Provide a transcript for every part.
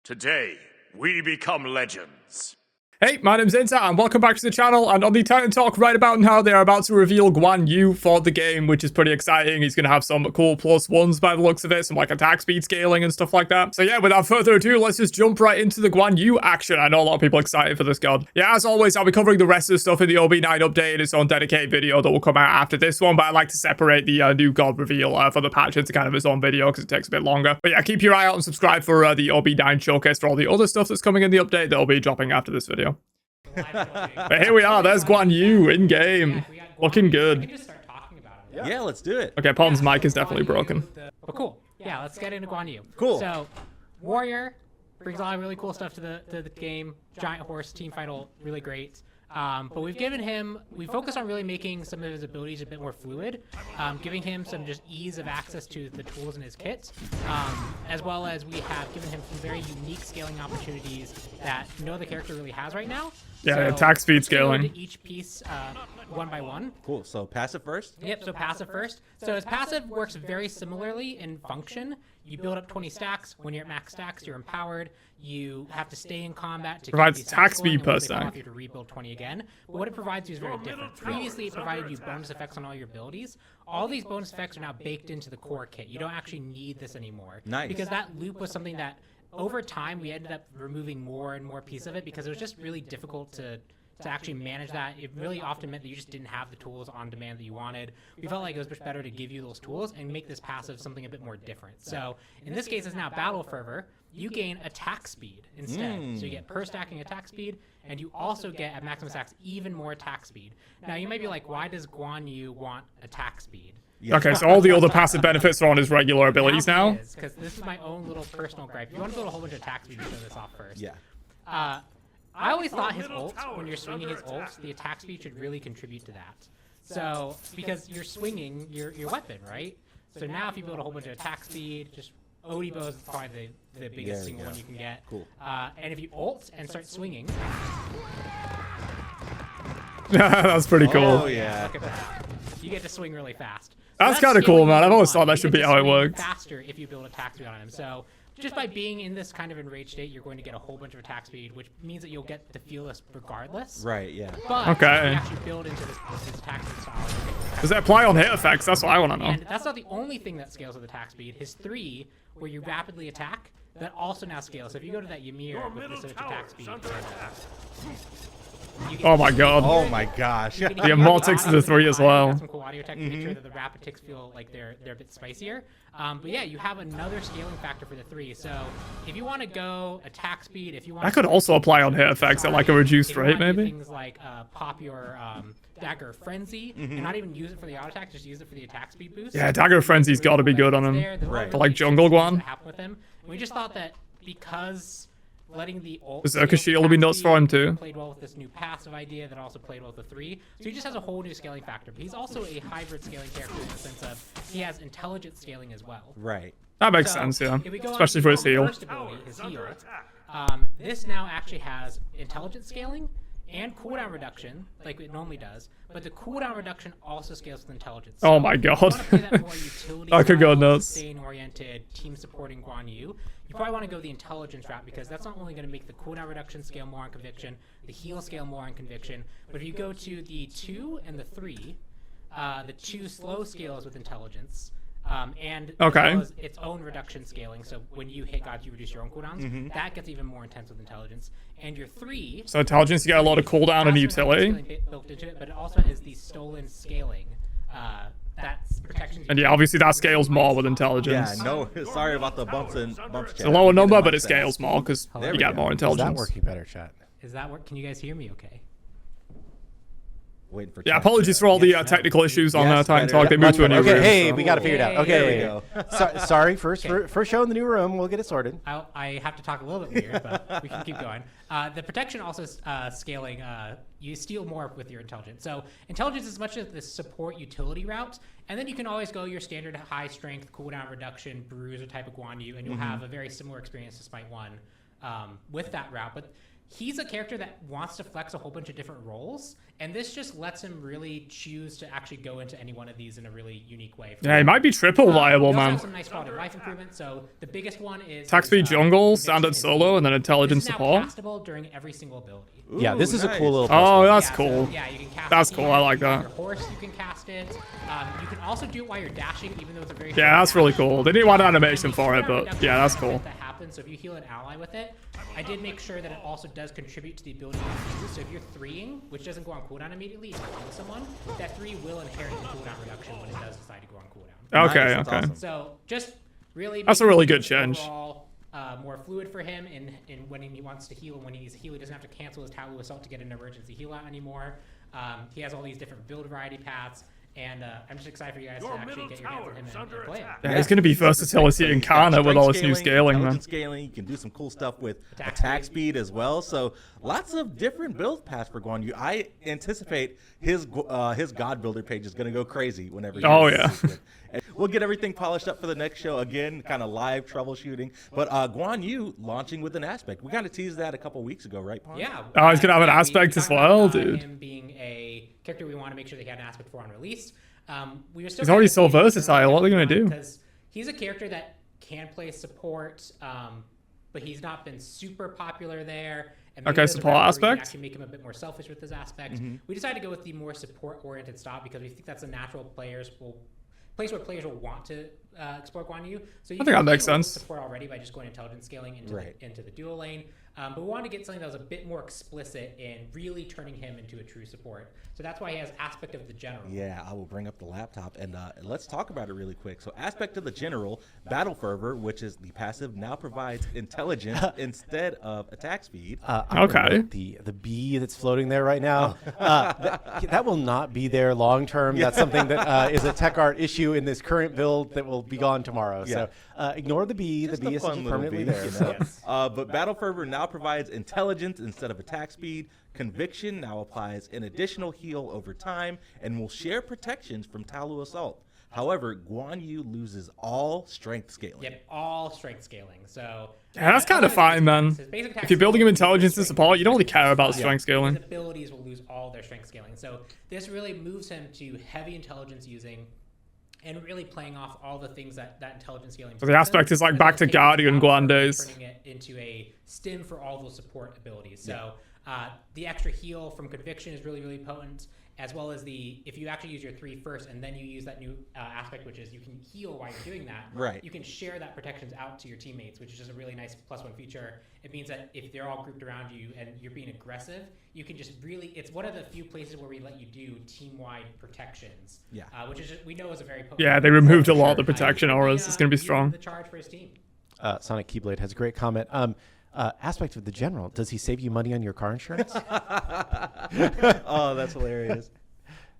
Today, we become legends. Hey, my name's Inta, and welcome back to the channel, and on the Titan Talk right about now, they're about to reveal GUAN for the game, which is pretty exciting. He's gonna have some cool +1s by the looks of it, some like attack speed scaling and stuff like that. So yeah, without further ado, let's just jump right into the GUAN action. I know a lot of people are excited for this god. Yeah, as always, I'll be covering the rest of the stuff in the OB9 update in its own dedicated video that will come out after this one, but I like to separate the new god reveal for the patch into kind of its own video because it takes a bit longer. But yeah, keep your eye out and subscribe for the OB9 showcase for all the other stuff that's coming in the update that'll be dropping after this video. But here we are, there's GUAN in game. Looking good. We can just start talking about it. Yeah, let's do it. Okay, Paul's mic is definitely broken. But cool. Yeah, let's get into GUAN. Cool. So, Warrior brings a lot of really cool stuff to the game. Giant horse, team fight, really great. But we focused on really making some of his abilities a bit more fluid, giving him some just ease of access to the tools in his kit, as well as we have given him some very unique scaling opportunities that no other character really has right now. Yeah, So attack speed let's go into scaling. each piece one by one. Cool. So passive first. Yep, so passive first. So his passive works very similarly in function. You build up 20 stacks. When you're at max stacks, you're empowered. You have to stay in combat to Provides keep these attack stacks going, speed and per once they fall stack. off, you have to rebuild 20 again. But what it provides you is very different. Previously, it provided you bonus effects on all your abilities. All these bonus effects are now baked into the core kit. You don't actually need this anymore. Nice. Because that loop was something that, over time, we ended up removing more and more pieces of it because it was just really difficult to actually manage that. It really often meant that you just didn't have the tools on demand that you wanted. We felt like it was much better to give you those tools and make this passive something a bit more different. So in this case, it's now Battle Fervor. You gain attack speed instead. So you get per stacking attack speed, and you also get, at maximum stacks, even more attack speed. Now you might be like, why does GUAN want attack speed? Yeah. Okay, so all the other passive benefits are on his regular abilities now. Because this is my own little personal gripe. If you want to build a whole bunch of attack speed, you show this off first. Yeah. I always thought his ult, when you're swinging his ult, the attack speed should really contribute to that. So, because you're swinging your weapon, right? So now if you build a whole bunch of attack speed, just OD bows is probably the biggest single one you can get. Cool. And if you ult and start swinging, That's pretty cool. Oh yeah. look at that. You get to swing really fast. So That's kinda scaling cool, man. I've always one. thought that You should get be to how it swing works. faster if you build attack speed on him. So just by being in this kind of enraged state, you're going to get a whole bunch of attack speed, which means that you'll get to feel this regardless. Right. Yeah. But Okay. you actually build into this attack speed style. Does that apply on hit effects? That's what I want to know. And that's not the only thing that scales with attack speed. His 3, where you rapidly attack, that also now scales. So if you go to that Ymir with this attack speed, you get Oh my god. Oh my gosh. you can The hear emotics audio of the 3 as audio, well. got some cool audio tech to make sure that the rapid ticks feel like they're a bit spicier. But yeah, you have another scaling factor for the 3. So if you want to go attack speed, if you want That could also apply on hit effects at like a reduced rate, maybe. Things like pop your dagger frenzy and not even use it for the auto attack, just use it for the attack speed boost. Yeah, dagger frenzy's got to be good on him. Right. For, like, jungle GUAN. With him. And we just thought that because letting the ult Berserker shield will be nuts for him too. played well with this new passive idea that also played well with the 3. So he just has a whole new scaling factor. But he's also a hybrid scaling character in the sense of he has intelligent scaling as well. Right. That makes So, sense, yeah. if we go on Especially to for his the heal. first ability, his heal, this now actually has intelligent scaling and cooldown reduction, like it normally does. But the cooldown reduction also scales with intelligence. Oh my If you god. wanna play that more utility I could go style, nuts. sustain-oriented, team-supporting GUAN you probably want to go the intelligence route because that's not only going to make the cooldown reduction scale more on conviction, the heal scale more on conviction, but if you go to the 2 and the 3, the 2 slow scales with intelligence, and as Okay. well as its own reduction scaling. So when you hit gods, you reduce your own cooldowns. That gets even more intense with intelligence. And your 3, So intelligence, you got a lot of cooldown and has utility. scaling built into it, but it also has the stolen scaling. That's protection. And yeah, obviously that scales more with Yeah. intelligence. No. Sorry about the bumps. It's a lower number, but it scales more because There you we get go. more Is Is that intelligence. working better, chat? Is that work? Can you guys hear me? Okay. Waiting for. Yeah, chat apologies to- for all the Yes, technical issues on Yes, Titan better. Talk. They moved to a new Okay, room. hey, so- we got to figure it out. Hey, Okay, there we go. sorry. First show in the new room. We'll get it sorted. I have to talk a little bit weird, but we can keep going. The protection also scaling. You steal more with your intelligence. So intelligence is much of the support utility route, and then you can always go your standard high strength cooldown reduction bruiser type of GUAN you, and you'll have a very similar experience to Smite 1. with that route. But he's a character that wants to flex a whole bunch of different roles, and this just lets him really choose to actually go into any one of these in a really unique way. Yeah, he might be triple viable, He also man. has some nice quality of life improvements. So the biggest one is Attack speed jungle, conviction standard and solo, heal. and then intelligence This is support. now castable during every single ability. Yeah, this is a nice. cool little. Oh, plus that's Yeah, cool. So, yeah, you can cast That's it cool, here. I like If you have that. Your horse, you can cast it. You can also do it while you're dashing, even though it's a very Yeah, short that's really dash. cool. They didn't want an animation And the for it, healer but reduction yeah, that's aspect cool. That happens. So if you heal an ally with it, I did make sure that it also does contribute to the ability to use. So if you're 3ing, which doesn't go on cooldown immediately, if you heal someone, that 3 will inherit the cooldown reduction when it does decide to go on cooldown. Okay, Nice, that's okay. awesome. So just really That's a making really the good game change. overall, more fluid for him in when he wants to heal. When he needs to heal, he doesn't have to cancel his Talu Assault to get an emergency heal out anymore. He has all these different build variety paths, and I'm just excited for you guys to actually get your hands on him and play him. Yeah, he's going to be versatility incarnate with all this new scaling, man. intelligence scaling. You can do some cool stuff with attack speed as well. So lots of different build paths for Guan Yu. I anticipate his God Builder page is going to go crazy whenever. He Oh, does yeah. this. And we'll get everything polished up for the next show again, kind of live troubleshooting. But Guan Yu launching with an aspect. We kind of teased that a couple weeks ago, right, Pon? Yeah. Oh, he's gonna have an we aspect as talked about, well, dude. Him being a character we want to make sure that he had an aspect for on release. We were still He's already kind of so debating versatile. What are they gonna do? Because he's a character that can play support, but he's not been super popular there. And maybe Okay, there's a support route where you can aspect? actually make him a bit more selfish with his aspect. Mm-hmm. We decided to go with the more support-oriented style because we think that's a natural place where players will want to explore Guan Yu. So you I think that makes do a little sense. support already by just going intelligence scaling into, Right. into the dual lane. But we wanted to get something that was a bit more explicit in really turning him into a true support. So that's why he has aspect of the general. Yeah, I will bring up the laptop and let's talk about it really quick. So, aspect of the general, Battle Fervor, which is the passive, now provides intelligence instead of attack speed. Okay. The bee that's floating there right now, that will not be there long term. That's something that is a tech art issue in this current build that will be gone tomorrow. So ignore the bee. Just the bee a is fun little permanently bee, there. you So. know? But Battle Fervor now provides intelligence instead of attack speed. Conviction now applies an additional heal over time and will share protections from Talu Assault. However, Guan Yu loses all strength scaling. Yep, all strength scaling. So Yeah, that's kind of fine, man. his basic attack If you're building him speed, intelligence and strength support, you don't really scaling. care about Yeah. strength scaling. His abilities will lose all their strength scaling. So this really moves him to heavy intelligence using and really playing off all the things that intelligence scaling. So the aspect is like back to Guardian Guan days. Turning it into a stim for all those support abilities. So the extra heal from Conviction is really, really potent, as well as if you actually use your 3 first and then you use that new aspect, which is you can heal while you're doing that. Right. You can share that protections out to your teammates, which is just a really nice +1 feature. It means that if they're all grouped around you and you're being aggressive, you can just really, it's one of the few places where we let you do team-wide protections. Yeah. Which is we know is a very potent. Yeah, they removed a lot of the protection auras. It's going to be leading strong. The charge for his team. Sonic Keyblade has a great comment. Aspect of the general. Does he save you money on your car insurance? Oh, that's hilarious.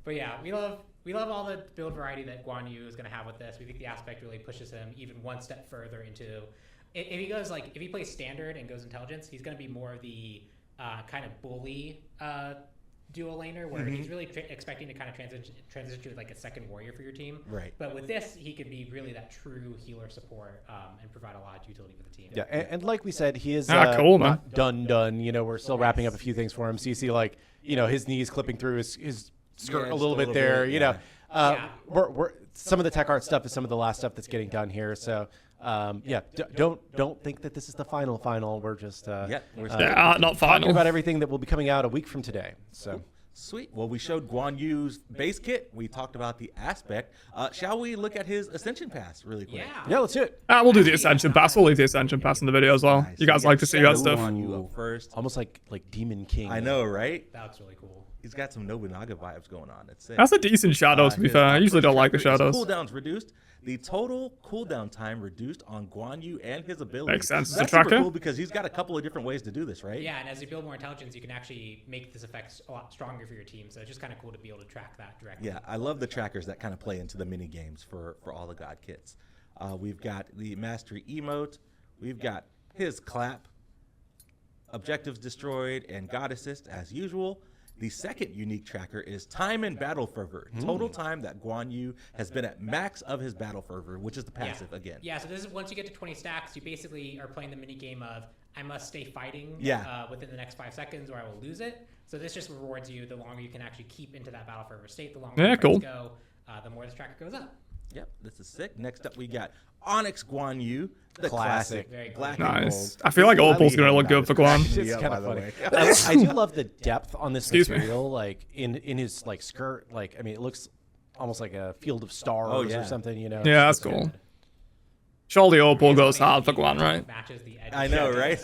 But yeah, we love all the build variety that Guan Yu is going to have with this. We think the aspect really pushes him even one step further into. If he plays standard and goes intelligence, he's going to be more of the kind of bully dual laner where he's really expecting to kind of transition to like a second warrior for your team. Right. But with this, he could be really that true healer support and provide a lot of utility for the team. Yeah, and like we said, he is Cool, man. not done. You know, we're still wrapping up a few things for him. So you see, like, you know, his knees clipping through his skirt Yeah, a little just bit there. You know, Yeah. we're some of the tech art stuff is some of the last stuff that's getting done here. So don't think that this is the final. We're just Yeah, we're Yeah, not talking final. about everything that will be coming out a week from today. So. Sweet. Well, we showed Guan Yu's base kit. We talked about the aspect. Shall we look at his Ascension Pass really quick? Yeah. Yeah, let's do it. We'll do the Ascension Pass. We'll leave the Ascension Pass in the video as well. Nice. You guys We like got to see that Shadow stuff? Guan Yu up first. Almost like Demon King. I know, right? That's really cool. He's got some Nobunaga vibes going on. It's sick. That's a decent shadow, to be His fair. I usually first don't like the tracker, his shadows. Cooldowns reduced. The total cooldown time reduced on Guan Yu and his ability. Makes sense. It's a That's super tracker. cool because he's got a couple of different ways to do this, right? Yeah, and as you build more intelligence, you can actually make this effect a lot stronger for your team. So it's just kind of cool to be able to track that directly. Yeah, I love the trackers that kind of play into the mini games for all the God kits. We've got the Mastery emote. We've got his clap, objectives destroyed, and God assist as usual. The second unique tracker is time and battle fervor. Total time that Guan Yu has been at max of his battle fervor, which is the passive again. Yeah, so this is once you get to 20 stacks, you basically are playing the mini game of I must stay fighting within the next 5 seconds or I will lose it. So this just rewards you the longer you can actually keep into that battle forever state, the longer the fights go, the more this tracker goes up. Yep, this is sick. Next up, we got Onyx Guan Yu, the Classic. classic black Nice. and gold. I feel like Opal's going to look good for Guan. It's kind of funny. I do love the depth on this material, like in his like skirt. Like, I mean, it looks almost like a field of stars or something, you know? Yeah, that's cool. Surely Opal goes hard for Guan, right? Matches the edge. I know, right?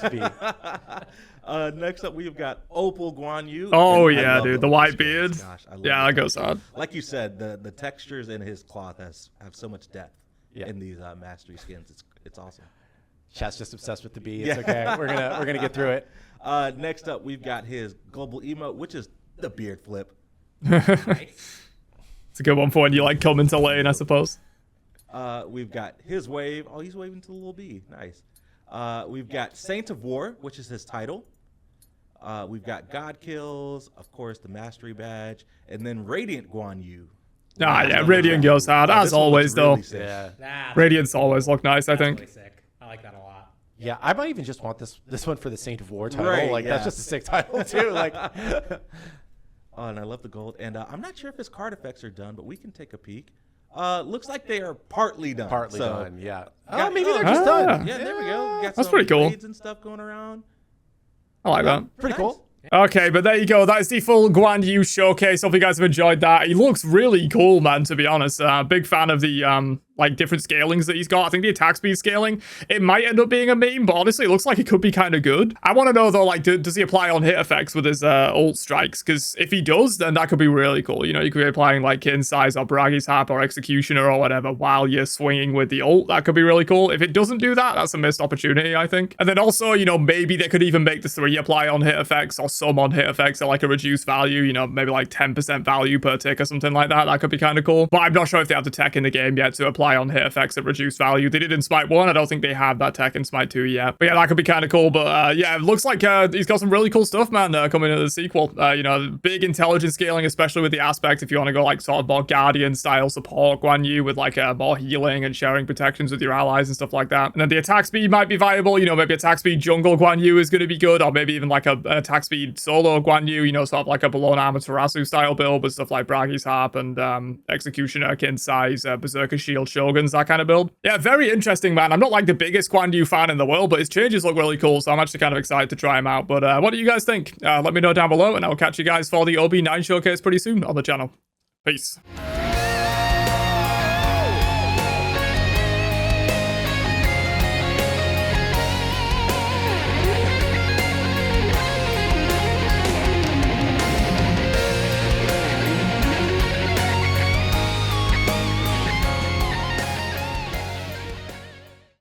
Next up, we've got Opal Guan Yu. Oh, And I yeah, love dude. the The white skins. beard. Gosh, I love Yeah, it. that goes hard. Like you said, the textures in his cloth have so much depth in these mastery skins. It's awesome. Chat's just obsessed with the bee. It's okay. We're gonna get through it. Next up, we've got his global emote, which is the beard flip. It's a good one for when you like come into lane, I suppose. We've got his wave. Oh, he's waving to the little bee. Nice. We've got Saint of War, which is his title. We've got God Kills, of course, the Mastery Badge, and then Radiant Guan Yu. Ah, yeah, Radiant goes hard, as always, though. Yeah. Radiants always look nice, I think. Really sick. I like that a lot. Yeah, I might even just want this one for the Saint of War title. Right, like that's just a sick title too. Like, Oh, and I love the gold. And I'm not sure if his card effects are done, but we can take a peek. Looks like they are partly done. partly so, done. Yeah. got- Maybe they're oh, just done. Yeah, there we go. Got That's some pretty cool. blades and stuff going around. I like that. Pretty cool. Okay, but there you go. That is the full Guan Yu showcase. Hope you guys have enjoyed that. He looks really cool, man, to be honest. Big fan of the like different scalings that he's got. I think the attack speed scaling, it might end up being a meme, but honestly, it looks like it could be kind of good. I want to know though, like, does he apply on hit effects with his ult strikes? Because if he does, then that could be really cool. You know, you could be applying like Kin Size or Braggy's Hap or Executioner or whatever while you're swinging with the ult. That could be really cool. If it doesn't do that, that's a missed opportunity, I think. And then also, you know, maybe they could even make the 3 apply on hit effects or some on hit effects at like a reduced value, you know, maybe like 10% value per tick or something like that. That could be kind of cool. But I'm not sure if they have the tech in the game yet to apply on hit effects at reduced value. They did in Smite 1. I don't think they have that tech in Smite 2 yet. But yeah, that could be kind of cool. But yeah, it looks like he's got some really cool stuff, man, coming into the sequel. You know, big intelligence scaling, especially with the aspect if you want to go like sort of more Guardian style support Guan Yu with like more healing and sharing protections with your allies and stuff like that. And then the attack speed might be viable. You know, maybe attack speed jungle Guan Yu is going to be good, or maybe even like an attack speed solo Guan Yu, you know, sort of like a below armor Tarasu style build with stuff like Braggy's Harp and Executioner, Kin Size, Berserker Shield, Shoguns, that kind of build. Yeah, very interesting, man. I'm not like the biggest Guan Yu fan in the world, but his changes look really cool, so I'm actually kind of excited to try him out. But what do you guys think? Let me know down below, and I'll catch you guys for the OB9 showcase pretty soon on the channel. Peace.